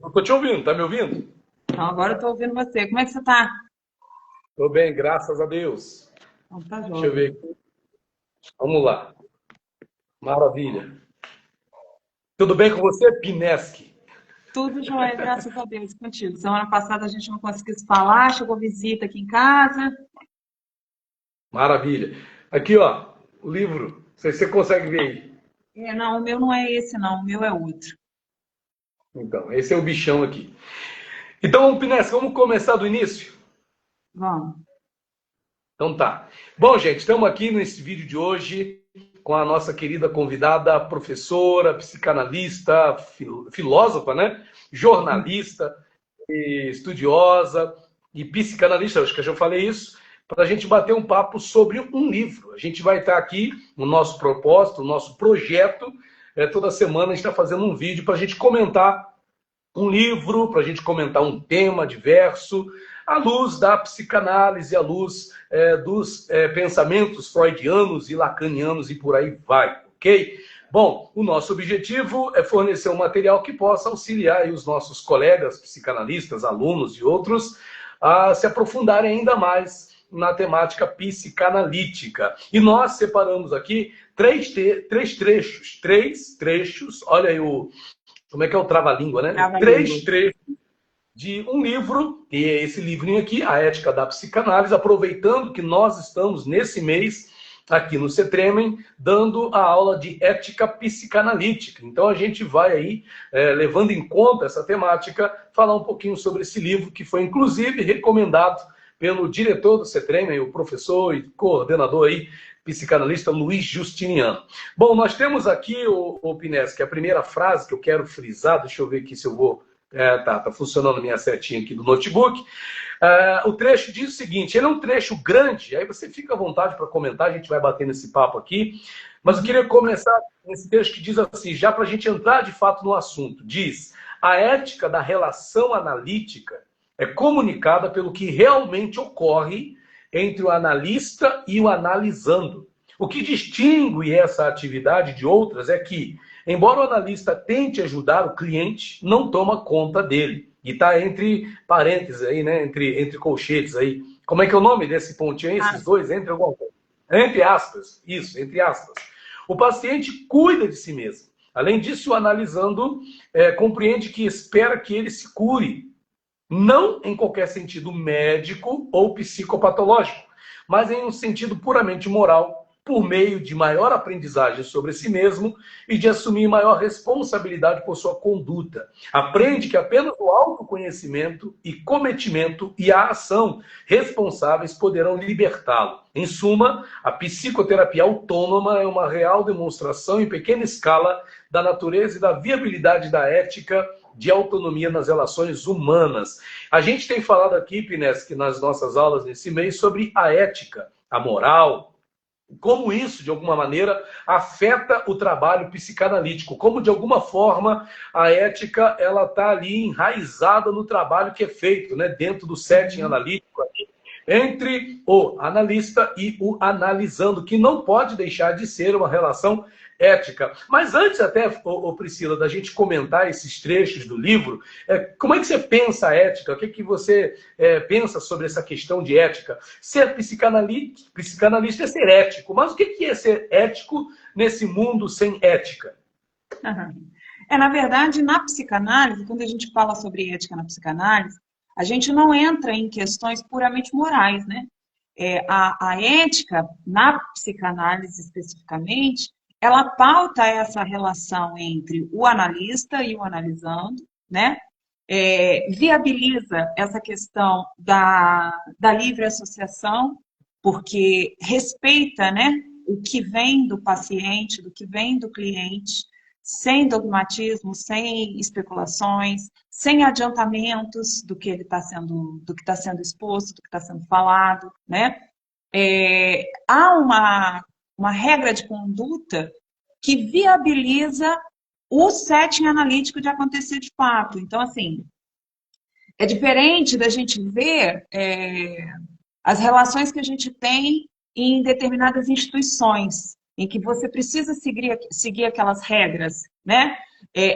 Eu tô te ouvindo, tá me ouvindo? Então, agora eu estou ouvindo você. Como é que você está? Tô bem, graças a Deus. Então, tá Deixa eu joia. ver aqui. Vamos lá. Maravilha. Tudo bem com você, Pineski? Tudo jóia, graças a Deus, contigo. Semana passada a gente não conseguiu se falar, chegou visita aqui em casa. Maravilha. Aqui, ó, o livro. Não sei se você consegue ver aí. Não, o meu não é esse, não, o meu é outro. Então, esse é o bichão aqui. Então, Pineski, vamos começar do início? Vamos. Então tá. Bom, gente, estamos aqui nesse vídeo de hoje com a nossa querida convidada, professora, psicanalista, filósofa, né? Jornalista, estudiosa e psicanalista, acho que eu já falei isso, para a gente bater um papo sobre um livro. A gente vai estar aqui, no nosso propósito, no nosso projeto, toda semana a gente está fazendo um vídeo para a gente comentar um livro, para a gente comentar um tema diverso, à luz da psicanálise, à luz dos pensamentos freudianos e lacanianos e por aí vai, ok? Bom, o nosso objetivo é fornecer um material que possa auxiliar aí os nossos colegas psicanalistas, alunos e outros a se aprofundarem ainda mais na temática psicanalítica. E nós separamos aqui três trechos, olha aí como é que é o trava-língua, né? Trava-língua. Três trechos de um livro, e é esse livrinho aqui, A Ética da Psicanálise, aproveitando que nós estamos nesse mês aqui no CETREMEN, dando a aula de ética psicanalítica. Então a gente vai aí, levando em conta essa temática, falar um pouquinho sobre esse livro, que foi inclusive recomendado pelo diretor do CETREMEN, o professor e coordenador aí, psicanalista Luiz Justiniano. Bom, nós temos aqui, o Pines, que a primeira frase que eu quero frisar, deixa eu ver aqui se eu vou... tá funcionando a minha setinha aqui do notebook. O trecho diz o seguinte, ele é um trecho grande, aí você fica à vontade para comentar, a gente vai bater nesse papo aqui, mas eu queria começar nesse trecho que diz assim, já para a gente entrar de fato no assunto, diz, a ética da relação analítica é comunicada pelo que realmente ocorre entre o analista e o analisando. O que distingue essa atividade de outras é que, embora o analista tente ajudar o cliente, não toma conta dele. E está entre parênteses aí, né? Entre colchetes aí. Como é que é o nome desse pontinho aí? Esses dois, entre alguma coisa. Entre aspas. Isso, entre aspas. O paciente cuida de si mesmo. Além disso, o analisando compreende que espera que ele se cure. Não em qualquer sentido médico ou psicopatológico, mas em um sentido puramente moral, por meio de maior aprendizagem sobre si mesmo e de assumir maior responsabilidade por sua conduta. Aprende que apenas o autoconhecimento e cometimento e a ação responsáveis poderão libertá-lo. Em suma, a psicoterapia autônoma é uma real demonstração em pequena escala da natureza e da viabilidade da ética de autonomia nas relações humanas. A gente tem falado aqui, Pines, que nas nossas aulas nesse mês, sobre a ética, a moral, como isso, de alguma maneira, afeta o trabalho psicanalítico, como, de alguma forma, a ética ela está ali enraizada no trabalho que é feito, né, dentro do setting analítico, entre o analista e o analisando, que não pode deixar de ser uma relação ética. Mas antes até, Priscila, da gente comentar esses trechos do livro, como é que você pensa a ética? O que, que você pensa sobre essa questão de ética? Ser psicanalista é ser ético, mas o que, que é ser ético nesse mundo sem ética? Uhum. Na verdade, na psicanálise, quando a gente fala sobre ética na psicanálise, a gente não entra em questões puramente morais, né? A ética, na psicanálise especificamente, ela pauta essa relação entre o analista e o analisando, né? Viabiliza essa questão da livre associação, porque respeita, né, o que vem do paciente, do que vem do cliente, sem dogmatismo, sem especulações, sem adiantamentos do que ele está sendo, do que está sendo exposto, do que está sendo falado, né? Há uma regra de conduta que viabiliza o setting analítico de acontecer de fato. Então, assim, é diferente da gente ver as relações que a gente tem em determinadas instituições, em que você precisa seguir aquelas regras, né?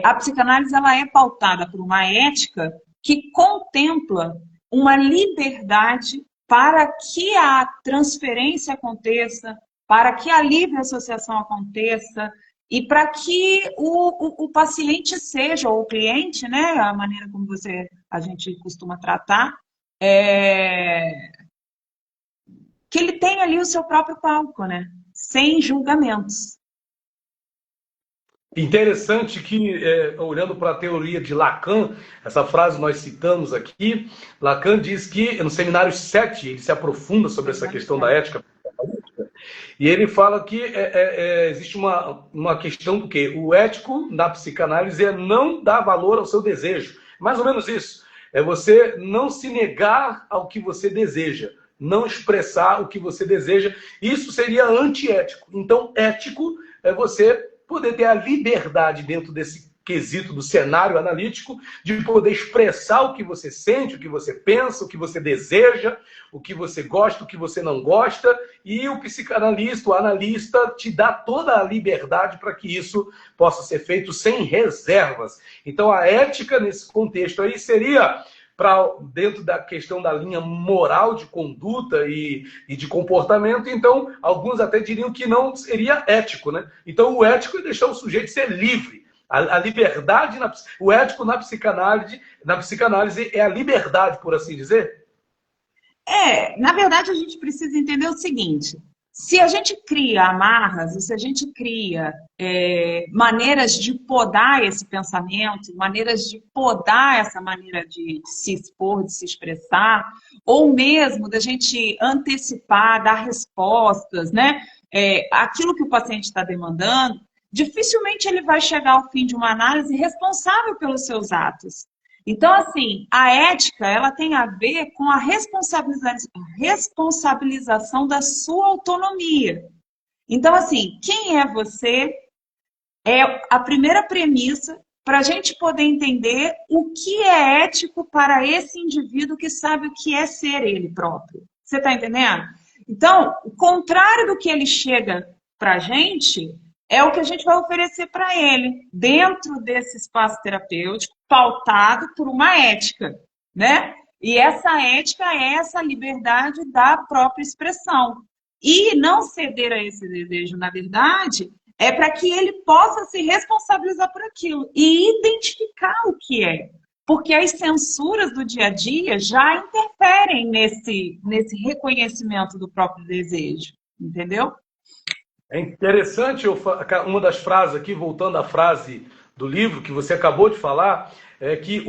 A psicanálise ela é pautada por uma ética que contempla uma liberdade para que a transferência aconteça, para que a livre associação aconteça e para que o paciente seja, ou o cliente, né, a maneira como a gente costuma tratar, que ele tenha ali o seu próprio palco, né, sem julgamentos. Interessante que, olhando para a teoria de Lacan, essa frase nós citamos aqui, Lacan diz que, no Seminário 7, ele se aprofunda sobre essa questão da ética, e ele fala que existe uma questão do quê? O ético na psicanálise é não dar valor ao seu desejo. Mais ou menos isso. É você não se negar ao que você deseja, não expressar o que você deseja. Isso seria antiético. Então, ético é você poder ter a liberdade dentro desse quesito do cenário analítico de poder expressar o que você sente, o que você pensa, o que você deseja, o que você gosta, o que você não gosta, e o psicanalista, o analista, te dá toda a liberdade para que isso possa ser feito sem reservas. Então, a ética, nesse contexto aí, seria dentro da questão da linha moral de conduta e de comportamento. Então, alguns até diriam que não seria ético, né? Então, o ético é deixar o sujeito ser livre. A liberdade, o ético na psicanálise é a liberdade, por assim dizer? Na verdade, a gente precisa entender o seguinte: se a gente cria amarras, ou se a gente cria maneiras de podar esse pensamento, maneiras de podar essa maneira de se expor, de se expressar, ou mesmo da gente antecipar, dar respostas, né? Aquilo que o paciente está demandando, dificilmente ele vai chegar ao fim de uma análise responsável pelos seus atos. Então, assim, a ética, ela tem a ver com a responsabilização da sua autonomia. Então, assim, quem é você é a primeira premissa para a gente poder entender o que é ético para esse indivíduo que sabe o que é ser ele próprio. Você está entendendo? Então, o contrário do que ele chega para a gente é o que a gente vai oferecer para ele, dentro desse espaço terapêutico, pautado por uma ética, né? E essa ética é essa liberdade da própria expressão. E não ceder a esse desejo, na verdade, é para que ele possa se responsabilizar por aquilo e identificar o que é. Porque as censuras do dia a dia já interferem nesse reconhecimento do próprio desejo, entendeu? É interessante, uma das frases aqui, voltando à frase do livro que você acabou de falar, é que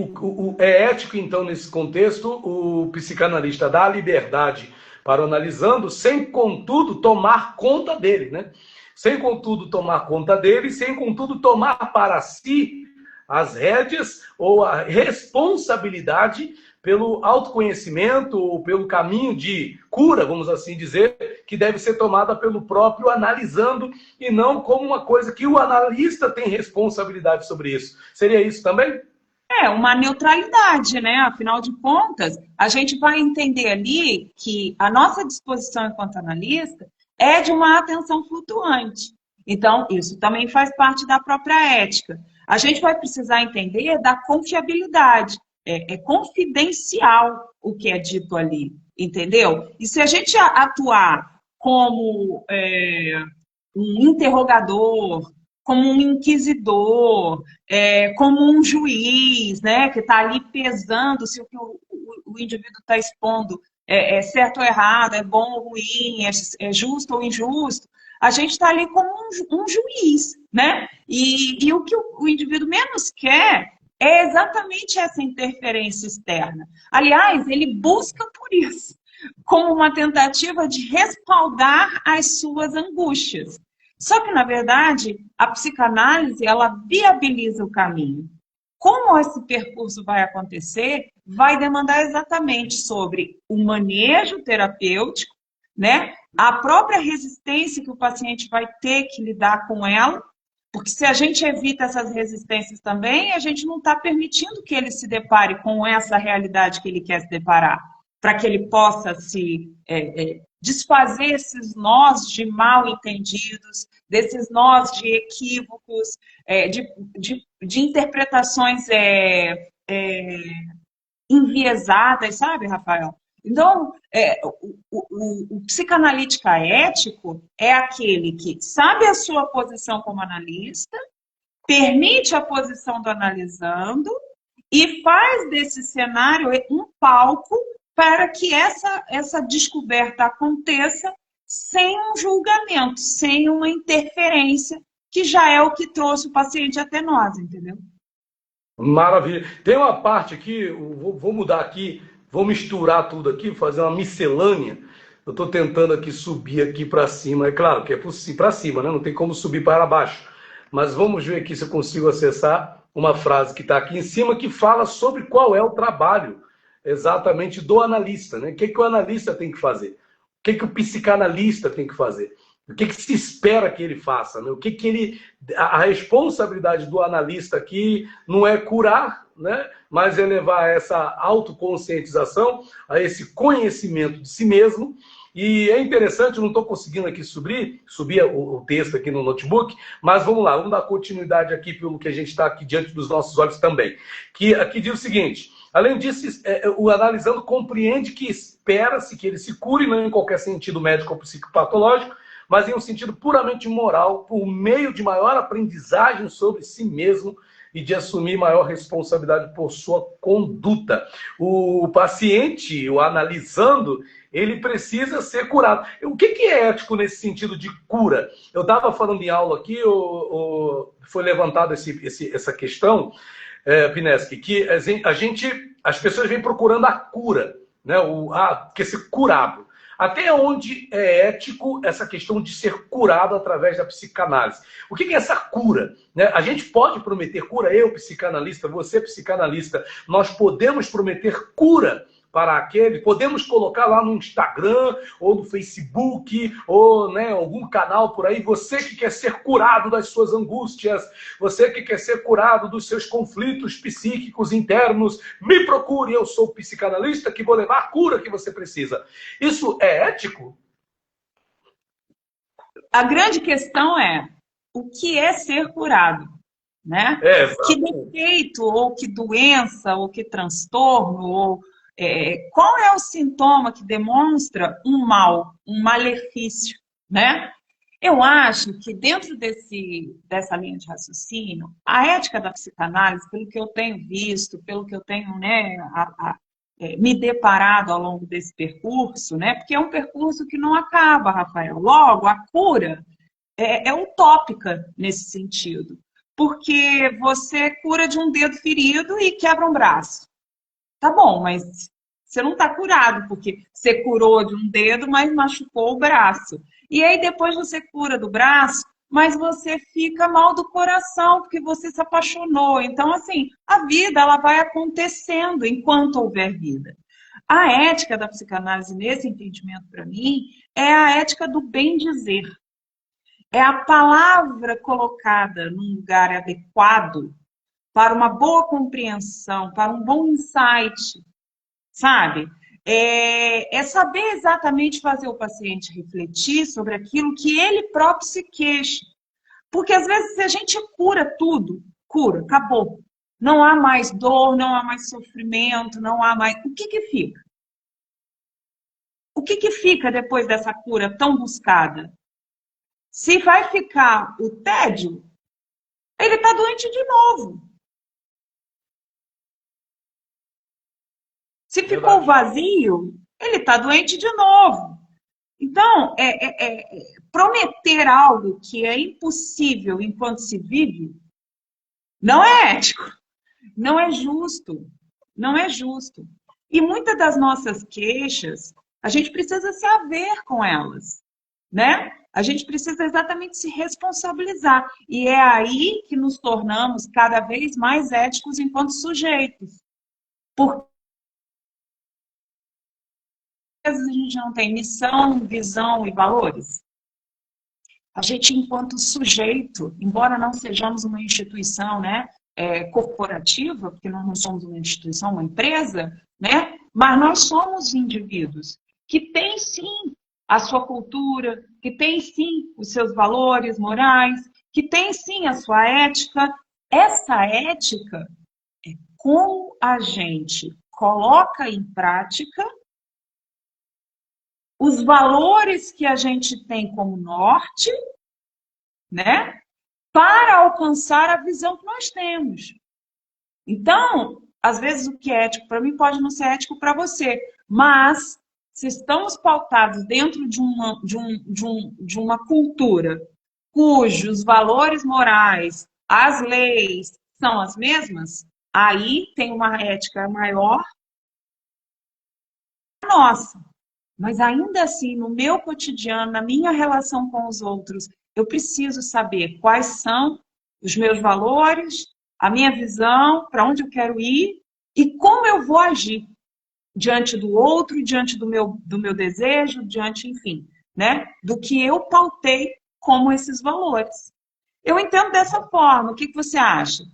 é ético, então, nesse contexto, o psicanalista dá a liberdade para o analisando, sem, contudo, tomar conta dele, né? Sem, contudo, tomar conta dele, sem, contudo, tomar para si as rédeas ou a responsabilidade pelo autoconhecimento ou pelo caminho de cura, vamos assim dizer, que deve ser tomada pelo próprio analisando e não como uma coisa que o analista tem responsabilidade sobre isso. Seria isso também? Uma neutralidade, né? Afinal de contas, a gente vai entender ali que a nossa disposição enquanto analista é de uma atenção flutuante. Então, isso também faz parte da própria ética. A gente vai precisar entender da confiabilidade. É confidencial o que é dito ali, entendeu? E se a gente atuar como um interrogador, como um inquisidor, como um juiz, né, que está ali pesando se o que o indivíduo está expondo é certo ou errado, é bom ou ruim, é justo ou injusto, a gente está ali como um juiz, né? E o que o indivíduo menos quer é exatamente essa interferência externa. Aliás, ele busca por isso, como uma tentativa de respaldar as suas angústias. Só que, na verdade, a psicanálise, ela viabiliza o caminho. Como esse percurso vai acontecer, vai demandar exatamente sobre o manejo terapêutico, né? A própria resistência que o paciente vai ter que lidar com ela, porque se a gente evita essas resistências também, a gente não está permitindo que ele se depare com essa realidade que ele quer se deparar, para que ele possa se desfazer esses nós de mal entendidos, desses nós de equívocos, de interpretações enviesadas, sabe, Rafael? Então, o psicanalítica ético é aquele que sabe a sua posição como analista, permite a posição do analisando e faz desse cenário um palco para que essa descoberta aconteça sem um julgamento, sem uma interferência, que já é o que trouxe o paciente até nós, entendeu? Maravilha. Tem uma parte aqui, vou mudar aqui, vou misturar tudo aqui, fazer uma miscelânea. Eu estou tentando aqui subir aqui para cima. É claro que é para cima, né? Não tem como subir para baixo. Mas vamos ver aqui se eu consigo acessar uma frase que está aqui em cima que fala sobre qual é o trabalho exatamente do analista, né? O que o analista tem que fazer? O que o psicanalista tem que fazer? O que se espera que ele faça? Né? A responsabilidade do analista aqui não é curar, né? Mas é levar essa autoconscientização, a esse conhecimento de si mesmo. E é interessante, não estou conseguindo aqui subir o texto aqui no notebook, mas vamos lá, vamos dar continuidade aqui pelo que a gente está aqui diante dos nossos olhos também. Que aqui diz o seguinte: além disso, o analisando compreende que espera-se que ele se cure, não em qualquer sentido médico ou psicopatológico, mas em um sentido puramente moral, por meio de maior aprendizagem sobre si mesmo e de assumir maior responsabilidade por sua conduta. O paciente, o analisando, ele precisa ser curado. O que é ético nesse sentido de cura? Eu estava falando em aula aqui, foi levantada essa questão, Pineski, que as pessoas vêm procurando a cura, né? Quer ser curado. Até onde é ético essa questão de ser curado através da psicanálise? O que é essa cura? Né? A gente pode prometer cura, eu, psicanalista, você, psicanalista, nós podemos prometer cura para aquele, podemos colocar lá no Instagram, ou no Facebook, ou né, algum canal por aí, você que quer ser curado das suas angústias, você que quer ser curado dos seus conflitos psíquicos internos, me procure, eu sou o psicanalista que vou levar a cura que você precisa. Isso é ético? A grande questão é, o que é ser curado? Né? Que defeito, ou que doença, ou que transtorno, ou qual é o sintoma que demonstra um mal, um malefício, né? Eu acho que dentro dessa linha de raciocínio, a ética da psicanálise, pelo que eu tenho visto, pelo que eu tenho me deparado ao longo desse percurso, né? Porque é um percurso que não acaba, Rafael. Logo, a cura é utópica nesse sentido. Porque você cura de um dedo ferido e quebra um braço. Tá bom, mas você não está curado, porque você curou de um dedo, mas machucou o braço. E aí depois você cura do braço, mas você fica mal do coração, porque você se apaixonou. Então, assim, a vida ela vai acontecendo enquanto houver vida. A ética da psicanálise, nesse entendimento para mim, é a ética do bem dizer. É a palavra colocada num lugar adequado para uma boa compreensão, para um bom insight, sabe? É saber exatamente fazer o paciente refletir sobre aquilo que ele próprio se queixa. Porque às vezes se a gente cura tudo, cura, acabou. Não há mais dor, não há mais sofrimento, não há mais... O que fica? O que fica depois dessa cura tão buscada? Se vai ficar o tédio, ele está doente de novo. Se ficou vazio, ele está doente de novo. Então, prometer algo que é impossível enquanto se vive, não é ético, não é justo, não é justo. E muitas das nossas queixas, a gente precisa se haver com elas, né? A gente precisa exatamente se responsabilizar. E é aí que nos tornamos cada vez mais éticos enquanto sujeitos. Porque às vezes a gente não tem missão, visão e valores. A gente, enquanto sujeito, embora não sejamos uma instituição, né, corporativa, porque nós não somos uma instituição, uma empresa, né, mas nós somos indivíduos que têm, sim, a sua cultura, que tem sim os seus valores morais, que tem sim a sua ética. Essa ética é como a gente coloca em prática os valores que a gente tem como norte, né, para alcançar a visão que nós temos. Então, às vezes o que é ético para mim pode não ser ético para você, mas se estamos pautados dentro de uma cultura cujos valores morais, as leis são as mesmas, aí tem uma ética maior que a nossa. Mas ainda assim, no meu cotidiano, na minha relação com os outros, eu preciso saber quais são os meus valores, a minha visão, para onde eu quero ir e como eu vou agir diante do outro, diante do meu desejo, diante, enfim, né, do que eu pautei como esses valores. Eu entendo dessa forma. O que você acha?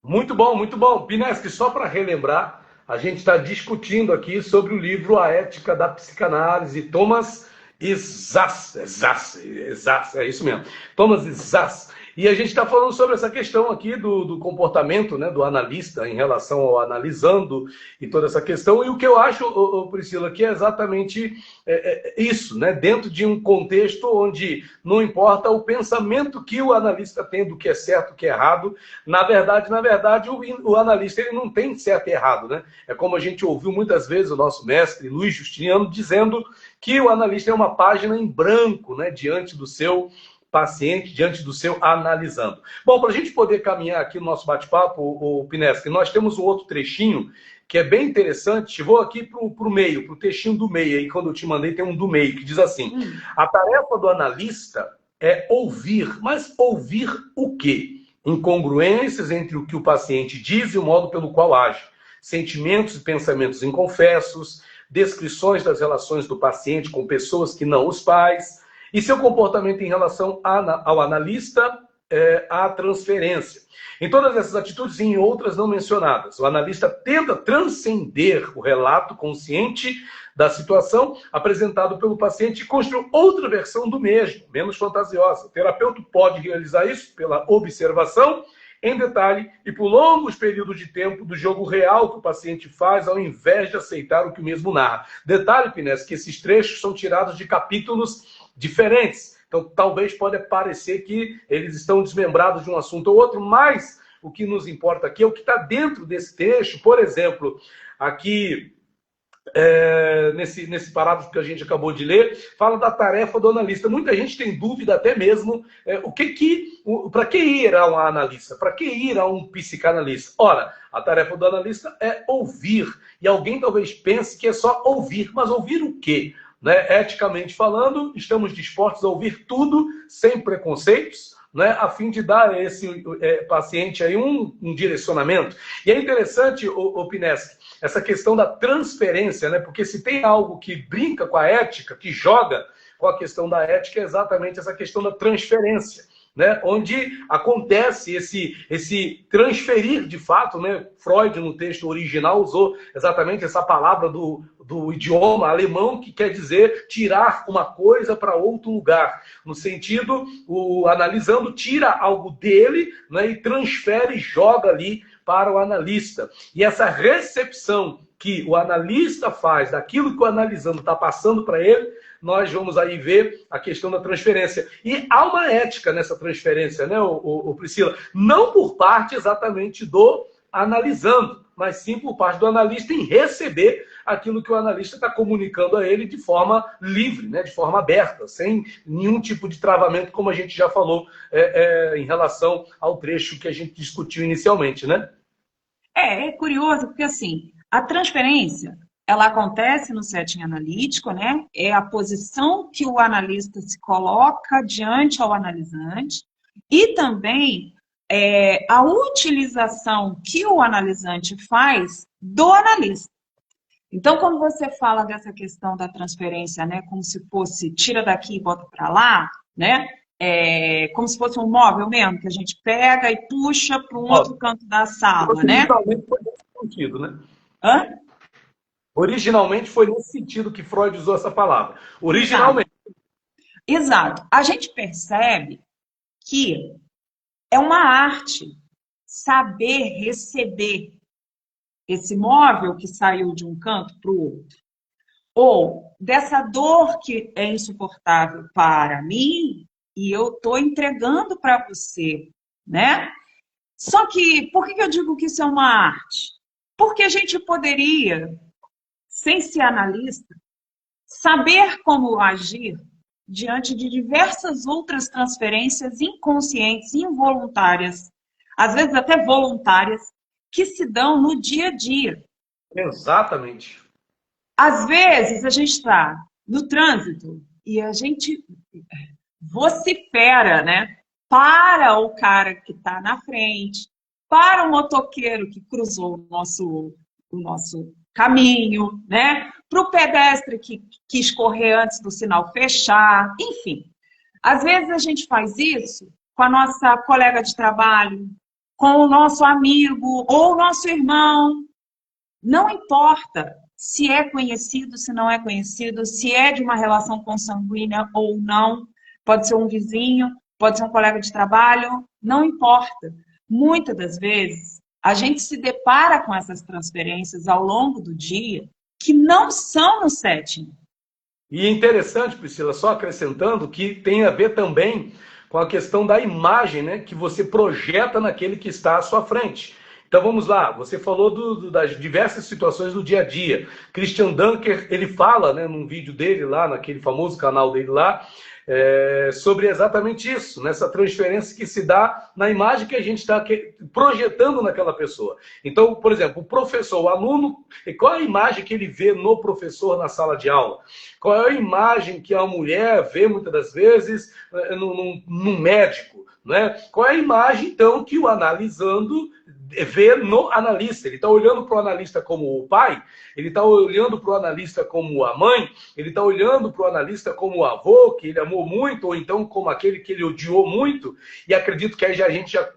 Muito bom, muito bom. Pineschi, só para relembrar, a gente está discutindo aqui sobre o livro A Ética da Psicanálise, Thomas Szasz, é isso mesmo, Thomas Szasz. E a gente está falando sobre essa questão aqui do comportamento, né, do analista em relação ao analisando e toda essa questão. E o que eu acho, Priscila, que é exatamente isso, né? Dentro de um contexto onde não importa o pensamento que o analista tem do que é certo, o que é errado. Na verdade, o analista ele não tem certo e errado, né? É como a gente ouviu muitas vezes o nosso mestre Luiz Justiniano dizendo que o analista é uma página em branco, né, diante do seu paciente, diante do seu analisando. Bom, para a gente poder caminhar aqui no nosso bate-papo, o Pineschi, nós temos um outro trechinho que é bem interessante. Vou aqui para o meio, para o textinho do meio. Aí, quando eu te mandei, tem um do meio, que diz assim: a tarefa do analista é ouvir, mas ouvir o quê? Incongruências entre o que o paciente diz e o modo pelo qual age. Sentimentos e pensamentos inconfessos, descrições das relações do paciente com pessoas que não os faz, e seu comportamento em relação ao analista, à transferência. Em todas essas atitudes e em outras não mencionadas, o analista tenta transcender o relato consciente da situação apresentado pelo paciente e construir outra versão do mesmo, menos fantasiosa. O terapeuta pode realizar isso pela observação em detalhe e por longos períodos de tempo do jogo real que o paciente faz ao invés de aceitar o que o mesmo narra. Detalhe, Pineschi, que esses trechos são tirados de capítulos diferentes. Então, talvez pode parecer que eles estão desmembrados de um assunto ou outro, mas o que nos importa aqui é o que está dentro desse texto. Por exemplo, aqui, nesse parágrafo que a gente acabou de ler, fala da tarefa do analista. Muita gente tem dúvida até mesmo para que ir a um analista? Para que ir a um psicanalista? Ora, a tarefa do analista é ouvir. E alguém talvez pense que é só ouvir. Mas ouvir o quê? Né? Eticamente falando, estamos dispostos a ouvir tudo sem preconceitos, né? A fim de dar a esse paciente aí um direcionamento. E é interessante, o Pineschi, essa questão da transferência, né? Porque se tem algo que brinca com a ética, que joga com a questão da ética, é exatamente essa questão da transferência, né? Onde acontece esse transferir de fato, né? Freud, no texto original, usou exatamente essa palavra do idioma alemão, que quer dizer tirar uma coisa para outro lugar. No sentido, o analisando tira algo dele, né? E transfere, joga ali para o analista. E essa recepção que o analista faz daquilo que o analisando está passando para ele, nós vamos aí ver a questão da transferência. E há uma ética nessa transferência, né, Priscila? Não por parte exatamente do analisando, mas sim por parte do analista em receber aquilo que o analista está comunicando a ele de forma livre, né, de forma aberta, sem nenhum tipo de travamento, como a gente já falou em relação ao trecho que a gente discutiu inicialmente, né? É curioso, porque assim, a transferência, ela acontece no setting analítico, né? É a posição que o analista se coloca diante ao analisante e também a utilização que o analisante faz do analista. Então, quando você fala dessa questão da transferência, né, como se fosse tira daqui e bota para lá, né? Como se fosse um móvel mesmo, que a gente pega e puxa para um outro canto da sala, né? Foi nesse sentido, né? Hã? Originalmente foi nesse sentido que Freud usou essa palavra. Exato. Originalmente. Exato. A gente percebe que é uma arte saber receber esse móvel que saiu de um canto para o outro. Ou dessa dor que é insuportável para mim e eu estou entregando para você, né? Só que, por que eu digo que isso é uma arte? Porque a gente poderia, sem ser analista, saber como agir diante de diversas outras transferências inconscientes, involuntárias, às vezes até voluntárias, que se dão no dia a dia. Exatamente. Às vezes a gente está no trânsito e a gente vocifera, né? Para o cara que está na frente, para o motoqueiro que cruzou o nosso caminho, né? Para o pedestre que quis correr antes do sinal fechar, enfim. Às vezes a gente faz isso com a nossa colega de trabalho, com o nosso amigo ou o nosso irmão. Não importa se é conhecido, se não é conhecido, se é de uma relação consanguínea ou não, pode ser um vizinho, pode ser um colega de trabalho, não importa. Muitas das vezes, a gente se depara com essas transferências ao longo do dia que não são no setting. E é interessante, Priscila, só acrescentando que tem a ver também com a questão da imagem, né, que você projeta naquele que está à sua frente. Então vamos lá, você falou das diversas situações do dia a dia. Christian Dunker, ele fala, né, num vídeo dele lá, naquele famoso canal dele lá, sobre exatamente isso, nessa transferência que se dá na imagem que a gente está projetando naquela pessoa. Então, por exemplo, o professor, o aluno, qual é a imagem que ele vê no professor na sala de aula? Qual é a imagem que a mulher vê muitas das vezes num médico? Né? Qual é a imagem, então, que o analisando vê no analista? Ele está olhando para o analista como o pai, ele está olhando para o analista como a mãe, ele está olhando para o analista como o avô, que ele amou muito, ou então como aquele que ele odiou muito, e acredito que aí a gente já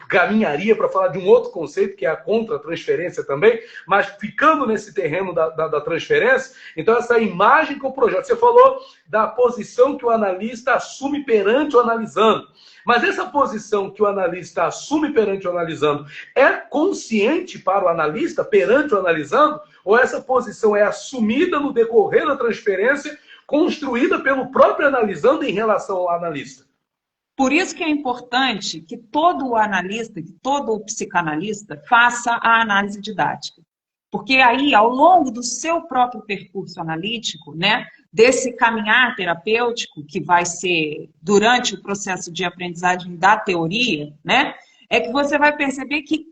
caminharia para falar de um outro conceito, que é a contra-transferência também, mas ficando nesse terreno da transferência, então essa imagem que o projeto, você falou da posição que o analista assume perante o analisando. Mas essa posição que o analista assume perante o analisando é consciente para o analista perante o analisando? Ou essa posição é assumida no decorrer da transferência, construída pelo próprio analisando em relação ao analista? Por isso que é importante que todo analista, que todo psicanalista faça a análise didática. Porque aí, ao longo do seu próprio percurso analítico, né, desse caminhar terapêutico, que vai ser durante o processo de aprendizagem da teoria, né, é que você vai perceber que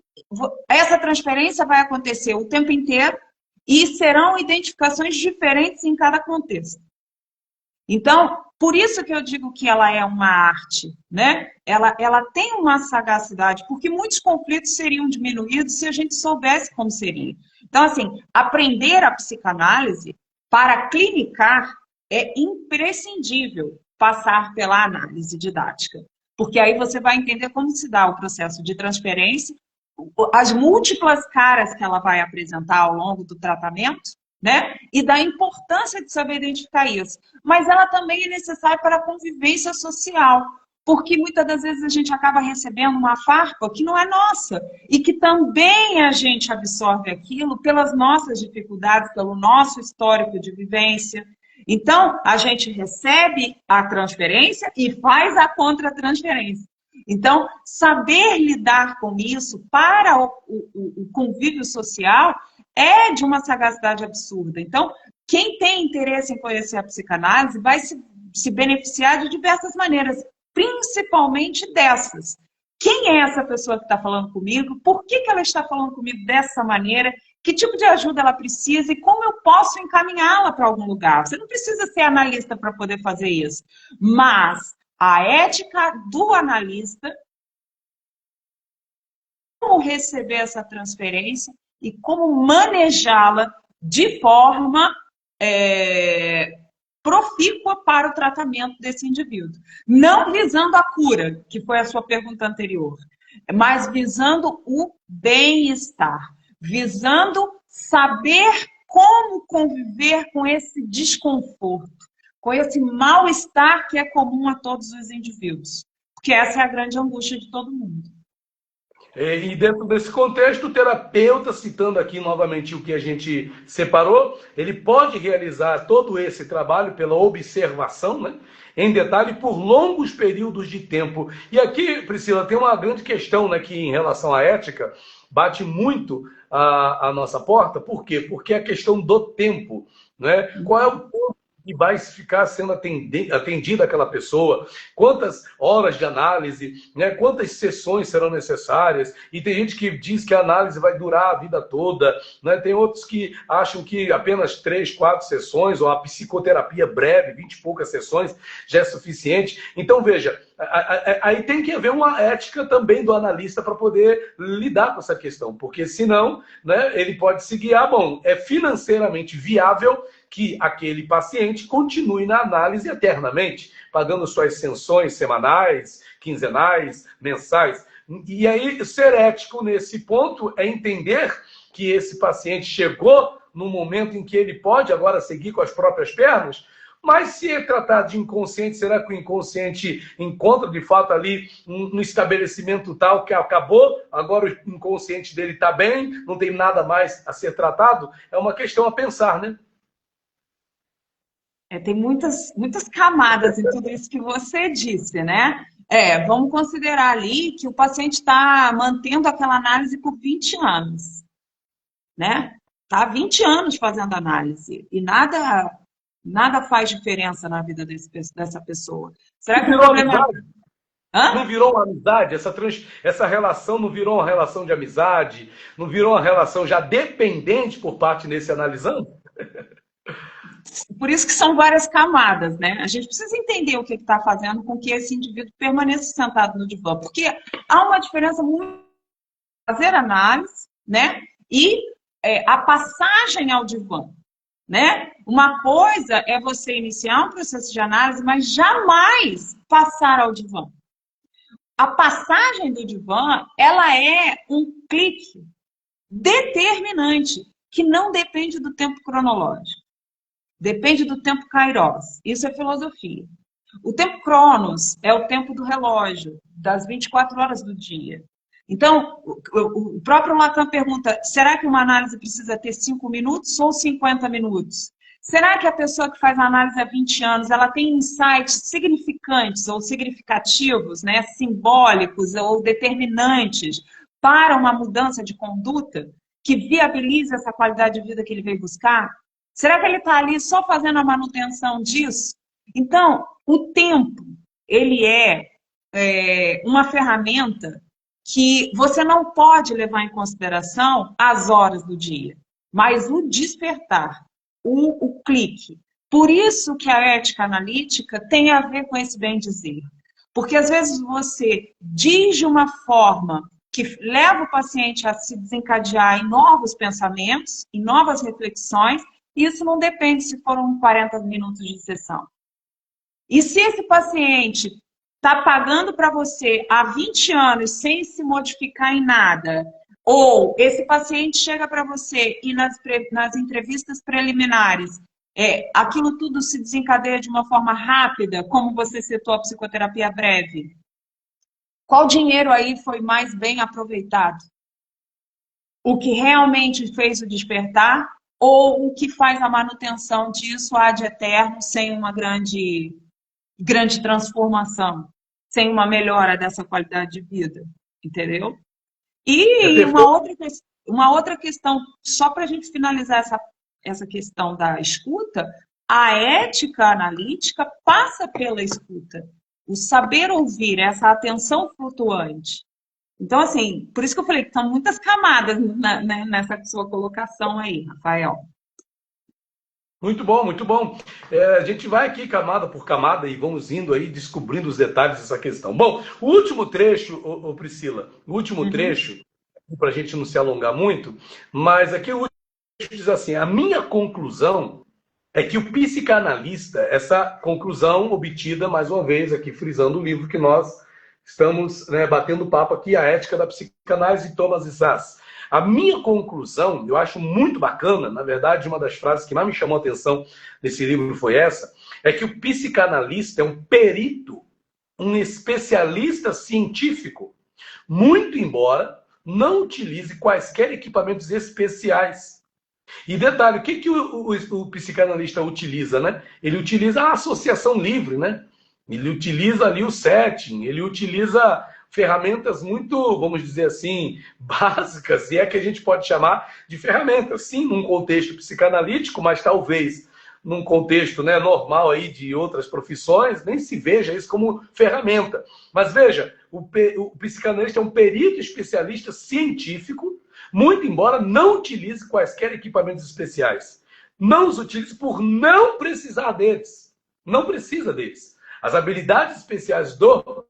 essa transferência vai acontecer o tempo inteiro e serão identificações diferentes em cada contexto. Então, por isso que eu digo que ela é uma arte, né? Ela tem uma sagacidade, porque muitos conflitos seriam diminuídos se a gente soubesse como seria. Então, assim, aprender a psicanálise para clinicar é imprescindível passar pela análise didática, porque aí você vai entender como se dá o processo de transferência, as múltiplas caras que ela vai apresentar ao longo do tratamento, né? E da importância de saber identificar isso. Mas ela também é necessária para a convivência social, porque muitas das vezes a gente acaba recebendo uma farpa que não é nossa e que também a gente absorve aquilo pelas nossas dificuldades, pelo nosso histórico de vivência. Então, a gente recebe a transferência e faz a contra-transferência. Então, saber lidar com isso para o convívio social é de uma sagacidade absurda. Então, quem tem interesse em conhecer a psicanálise vai se beneficiar de diversas maneiras, principalmente dessas. Quem é essa pessoa que está falando comigo? Por que ela está falando comigo dessa maneira? Que tipo de ajuda ela precisa e como eu posso encaminhá-la para algum lugar? Você não precisa ser analista para poder fazer isso. Mas a ética do analista, como receber essa transferência e como manejá-la de forma profícua para o tratamento desse indivíduo. Não visando a cura, que foi a sua pergunta anterior, mas visando o bem-estar, visando saber como conviver com esse desconforto, com esse mal-estar que é comum a todos os indivíduos. Porque essa é a grande angústia de todo mundo. E dentro desse contexto, o terapeuta, citando aqui novamente o que a gente separou, ele pode realizar todo esse trabalho pela observação, né, em detalhe, por longos períodos de tempo. E aqui, Priscila, tem uma grande questão, né, que em relação à ética, bate muito a nossa porta. Por quê? Porque a questão do tempo, né? Qual é o tempo que vai ficar sendo atendida aquela pessoa, quantas horas de análise, né? Quantas sessões serão necessárias, e tem gente que diz que a análise vai durar a vida toda, né? Tem outros que acham que apenas 3, 4 sessões, ou a psicoterapia breve, 20 e poucas sessões, já é suficiente. Então, veja, aí tem que haver uma ética também do analista para poder lidar com essa questão, porque senão, né, ele pode se guiar, bom, é financeiramente viável que aquele paciente continue na análise eternamente, pagando suas sessões semanais, quinzenais, mensais. E aí, ser ético nesse ponto é entender que esse paciente chegou no momento em que ele pode agora seguir com as próprias pernas. Mas se é tratado de inconsciente, será que o inconsciente encontra de fato ali um estabelecimento tal que acabou, agora o inconsciente dele está bem, não tem nada mais a ser tratado? É uma questão a pensar, né? Tem muitas camadas em tudo isso que você disse, né? Vamos considerar ali que o paciente está mantendo aquela análise por 20 anos, né? Está há 20 anos fazendo análise e nada faz diferença na vida dessa pessoa. Será que o problema é... Não virou uma amizade? Essa relação não virou uma relação de amizade? Não virou uma relação já dependente por parte desse analisando? Por isso que são várias camadas, né? A gente precisa entender o que está fazendo com que esse indivíduo permaneça sentado no divã. Porque há uma diferença muito fazer análise, né? E a passagem ao divã, né? Uma coisa é você iniciar um processo de análise, mas jamais passar ao divã. A passagem do divã, ela é um clique determinante, que não depende do tempo cronológico. Depende do tempo kairos. Isso é filosofia. O tempo cronos é o tempo do relógio, das 24 horas do dia. Então, o próprio Lacan pergunta, será que uma análise precisa ter 5 minutos ou 50 minutos? Será que a pessoa que faz a análise há 20 anos, ela tem insights significantes ou significativos, né, simbólicos ou determinantes para uma mudança de conduta que viabilize essa qualidade de vida que ele veio buscar? Será que ele está ali só fazendo a manutenção disso? Então, o tempo, ele é uma ferramenta que você não pode levar em consideração as horas do dia, mas o despertar, o clique. Por isso que a ética analítica tem a ver com esse bem dizer. Porque às vezes você diz de uma forma que leva o paciente a se desencadear em novos pensamentos, em novas reflexões. Isso não depende se foram 40 minutos de sessão. E se esse paciente está pagando para você há 20 anos sem se modificar em nada, ou esse paciente chega para você e nas entrevistas preliminares, aquilo tudo se desencadeia de uma forma rápida, como você citou a psicoterapia breve, qual dinheiro aí foi mais bem aproveitado? O que realmente fez o despertar ou o que faz a manutenção disso ad eterno sem uma grande transformação, sem uma melhora dessa qualidade de vida, entendeu? E uma outra questão, só para a gente finalizar essa questão da escuta, a ética analítica passa pela escuta, o saber ouvir, essa atenção flutuante. Então, assim, por isso que eu falei que são muitas camadas nessa sua colocação aí, Rafael. Muito bom, muito bom. A gente vai aqui camada por camada e vamos indo aí descobrindo os detalhes dessa questão. Bom, o último trecho, Priscila, o último trecho, para a gente não se alongar muito, mas aqui o último trecho diz assim, a minha conclusão é que o psicanalista, essa conclusão obtida, mais uma vez, aqui frisando o livro que nós estamos, né, batendo papo aqui, A Ética da Psicanálise, de Thomas Szasz. A minha conclusão, eu acho muito bacana, na verdade, uma das frases que mais me chamou a atenção nesse livro foi essa, é que o psicanalista é um perito, um especialista científico, muito embora não utilize quaisquer equipamentos especiais. E detalhe, o que, que o psicanalista utiliza, né? Ele utiliza a associação livre, né? Ele utiliza ali o setting, ele utiliza ferramentas muito, vamos dizer assim, básicas, e é que a gente pode chamar de ferramentas, sim, num contexto psicanalítico, mas talvez num contexto, né, normal aí de outras profissões, nem se veja isso como ferramenta. Mas veja, o psicanalista é um perito especialista científico, muito embora não utilize quaisquer equipamentos especiais. Não os utilize por não precisar deles. Não precisa deles. As habilidades especiais do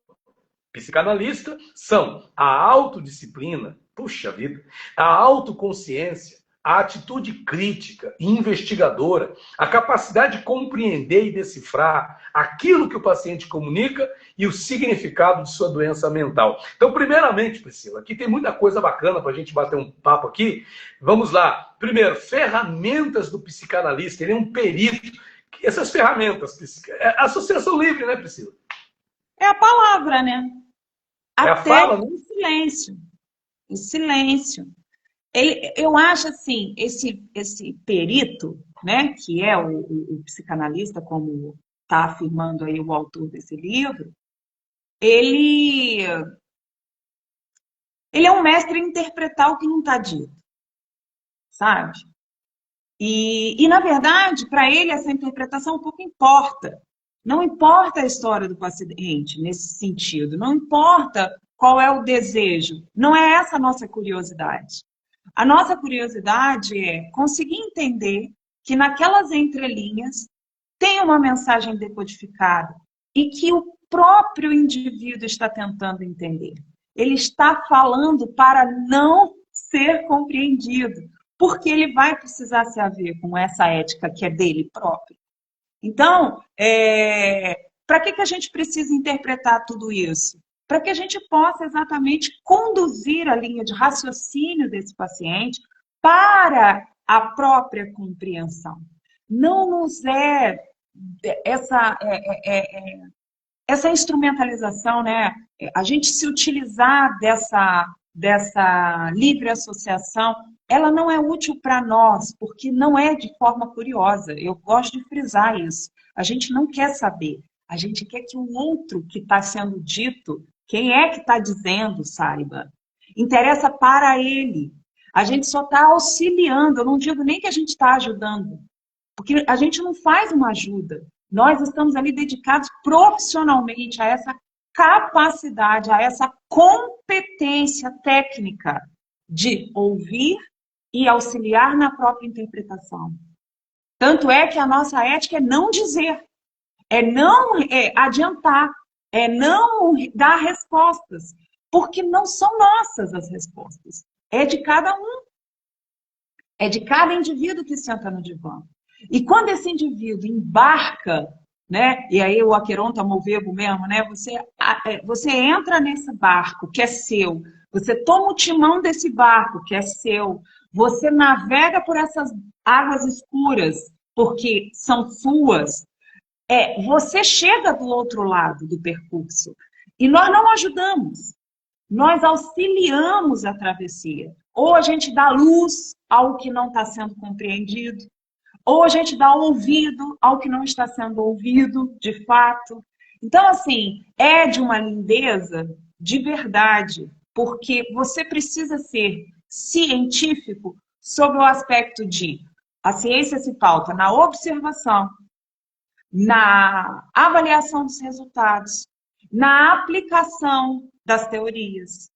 psicanalista são a autodisciplina, puxa vida, a autoconsciência, a atitude crítica e investigadora, a capacidade de compreender e decifrar aquilo que o paciente comunica e o significado de sua doença mental. Então, primeiramente, Priscila, aqui tem muita coisa bacana para a gente bater um papo aqui. Vamos lá. Primeiro, ferramentas do psicanalista. Ele é um perito. Essas ferramentas, associação livre, né, Priscila? É a palavra, né? É a fala, né? O silêncio. O silêncio. Eu acho assim, esse perito, né, que é o psicanalista, como está afirmando aí o autor desse livro, ele é um mestre em interpretar o que não está dito, sabe? E na verdade, para ele, essa interpretação pouco importa. Não importa a história do paciente nesse sentido, não importa qual é o desejo, não é essa a nossa curiosidade. A nossa curiosidade é conseguir entender que naquelas entrelinhas tem uma mensagem decodificada e que o próprio indivíduo está tentando entender. Ele está falando para não ser compreendido, porque ele vai precisar se haver com essa ética que é dele próprio. Então, para que a gente precisa interpretar tudo isso? Para que a gente possa exatamente conduzir a linha de raciocínio desse paciente para a própria compreensão. Não nos essa instrumentalização, né? A gente se utilizar dessa livre associação, ela não é útil para nós, porque não é de forma curiosa. Eu gosto de frisar isso. A gente não quer saber. A gente quer que o outro que está sendo dito, quem é que está dizendo, saiba. Interessa para ele. A gente só está auxiliando. Eu não digo nem que a gente está ajudando, porque a gente não faz uma ajuda. Nós estamos ali dedicados profissionalmente a essa capacidade, a essa competência técnica de ouvir e auxiliar na própria interpretação. Tanto é que a nossa ética é não dizer, é não adiantar, é não dar respostas, porque não são nossas as respostas. É de cada um. É de cada indivíduo que senta no divã. E quando esse indivíduo embarca, né? E aí o Aqueron tomou o verbo mesmo, né? Você entra nesse barco que é seu, você toma o timão desse barco que é seu, você navega por essas águas escuras porque são suas. Você chega do outro lado do percurso e nós não ajudamos, nós auxiliamos a travessia. Ou a gente dá luz ao que não está sendo compreendido, ou a gente dá ouvido ao que não está sendo ouvido, de fato. Então, assim, é de uma lindeza de verdade, porque você precisa ser científico sob o aspecto de a ciência se pauta na observação, na avaliação dos resultados, na aplicação das teorias.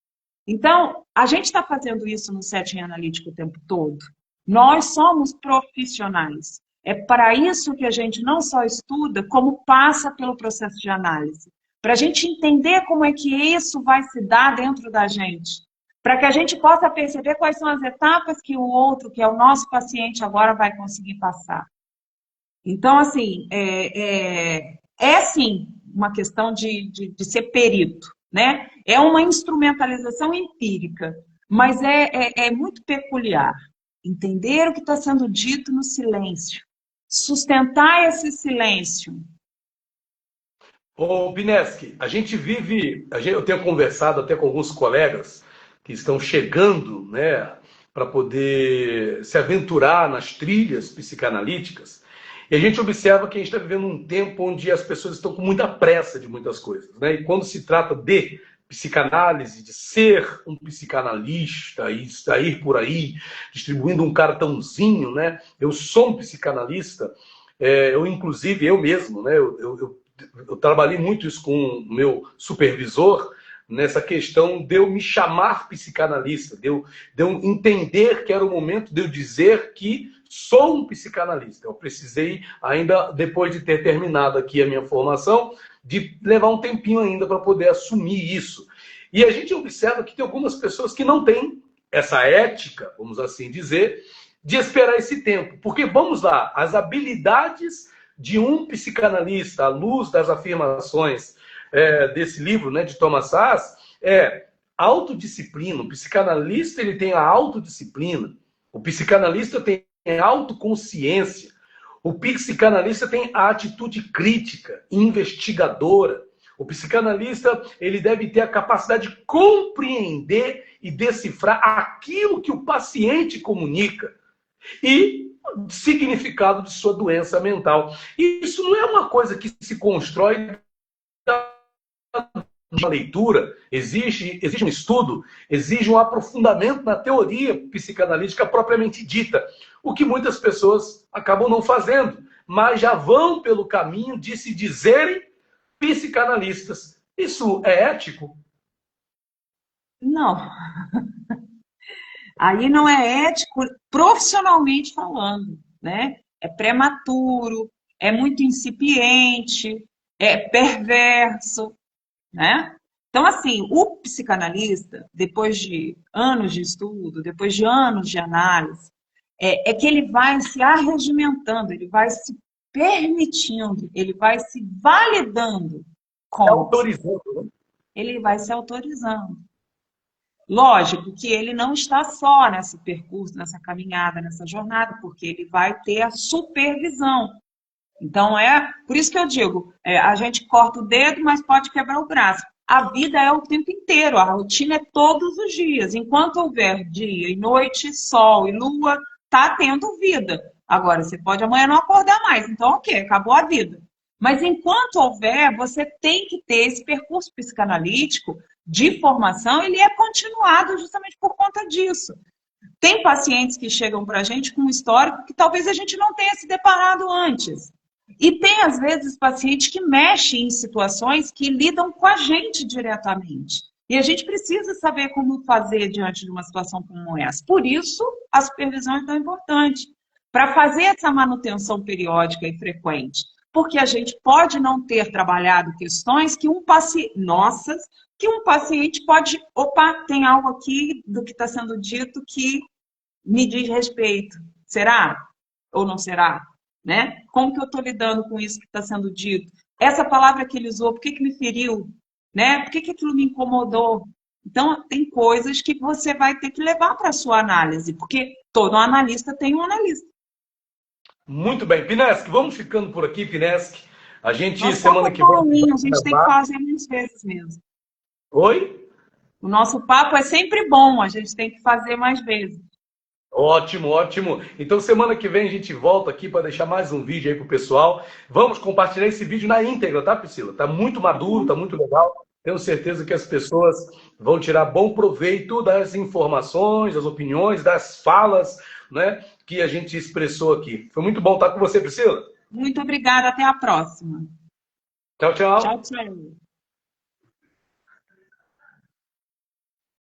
Então, a gente está fazendo isso no setting analítico o tempo todo. Nós somos profissionais. É para isso que a gente não só estuda, como passa pelo processo de análise. Para a gente entender como é que isso vai se dar dentro da gente. Para que a gente possa perceber quais são as etapas que o outro, que é o nosso paciente, agora vai conseguir passar. Então, assim, sim uma questão de ser perito, né? É uma instrumentalização empírica. Mas é muito peculiar. Entender o que está sendo dito no silêncio. Sustentar esse silêncio. Ô, Bineski, a gente vive, eu tenho conversado até com alguns colegas que estão chegando, né, para poder se aventurar nas trilhas psicanalíticas, e a gente observa que a gente está vivendo um tempo onde as pessoas estão com muita pressa de muitas coisas, né? E quando se trata de psicanálise, de ser um psicanalista e sair por aí distribuindo um cartãozinho, né? Eu sou um psicanalista, inclusive, eu mesmo, né? Eu trabalhei muito isso com o meu supervisor, nessa questão de eu me chamar psicanalista, de eu entender que era o momento de eu dizer que sou um psicanalista. Eu precisei, ainda depois de ter terminado aqui a minha formação, de levar um tempinho ainda para poder assumir isso. E a gente observa que tem algumas pessoas que não têm essa ética, vamos assim dizer, de esperar esse tempo. Porque, vamos lá, as habilidades de um psicanalista, à luz das afirmações desse livro, né, de Thomas Szasz, autodisciplina. O psicanalista ele tem a autodisciplina, o psicanalista tem a autoconsciência, o psicanalista tem a atitude crítica, investigadora. O psicanalista ele deve ter a capacidade de compreender e decifrar aquilo que o paciente comunica e o significado de sua doença mental. E isso não é uma coisa que se constrói da leitura, exige um estudo, exige um aprofundamento na teoria psicanalítica propriamente dita, o que muitas pessoas acabam não fazendo, mas já vão pelo caminho de se dizerem psicanalistas. Isso é ético? Não. Aí não é ético profissionalmente falando, né? É prematuro, é muito incipiente, é perverso, né? Então, assim, o psicanalista, depois de anos de estudo, depois de anos de análise, é que ele vai se arregimentando, ele vai se permitindo, ele vai se validando com Autorizando, né? ele vai se autorizando. Lógico que ele não está só nesse percurso, nessa caminhada, nessa jornada, porque ele vai ter a supervisão. Então, por isso que eu digo, a gente corta o dedo, mas pode quebrar o braço. A vida é o tempo inteiro, a rotina é todos os dias. Enquanto houver dia e noite, sol e lua, está tendo vida. Agora, você pode amanhã não acordar mais, então ok, acabou a vida. Mas enquanto houver, você tem que ter esse percurso psicanalítico de formação, ele é continuado justamente por conta disso. Tem pacientes que chegam para a gente com um histórico que talvez a gente não tenha se deparado antes. E tem, às vezes, pacientes que mexem em situações que lidam com a gente diretamente. E a gente precisa saber como fazer diante de uma situação como essa. Por isso, a supervisão é tão importante. Para fazer essa manutenção periódica e frequente. Porque a gente pode não ter trabalhado questões que um paciente... Nossas, que um paciente pode... Opa, tem algo aqui do que está sendo dito que me diz respeito. Será? Ou não será? Né? Como que eu estou lidando com isso que está sendo dito? Essa palavra que ele usou, por que me feriu? Né? Por que aquilo me incomodou? Então, tem coisas que você vai ter que levar para a sua análise, porque todo analista tem um analista. Muito bem. Pineski, vamos ficando por aqui, Pineski. A gente, Nossa, semana que vem... a gente tem que fazer muitas vezes mesmo. Oi? O nosso papo é sempre bom, a gente tem que fazer mais vezes. Ótimo, ótimo. Então, semana que vem a gente volta aqui para deixar mais um vídeo aí pro pessoal. Vamos compartilhar esse vídeo na íntegra, tá, Priscila? Tá muito maduro, tá muito legal. Tenho certeza que as pessoas vão tirar bom proveito das informações, das opiniões, das falas, né, que a gente expressou aqui. Foi muito bom estar com você, Priscila. Muito obrigada, até a próxima. Tchau, tchau. Tchau, tchau.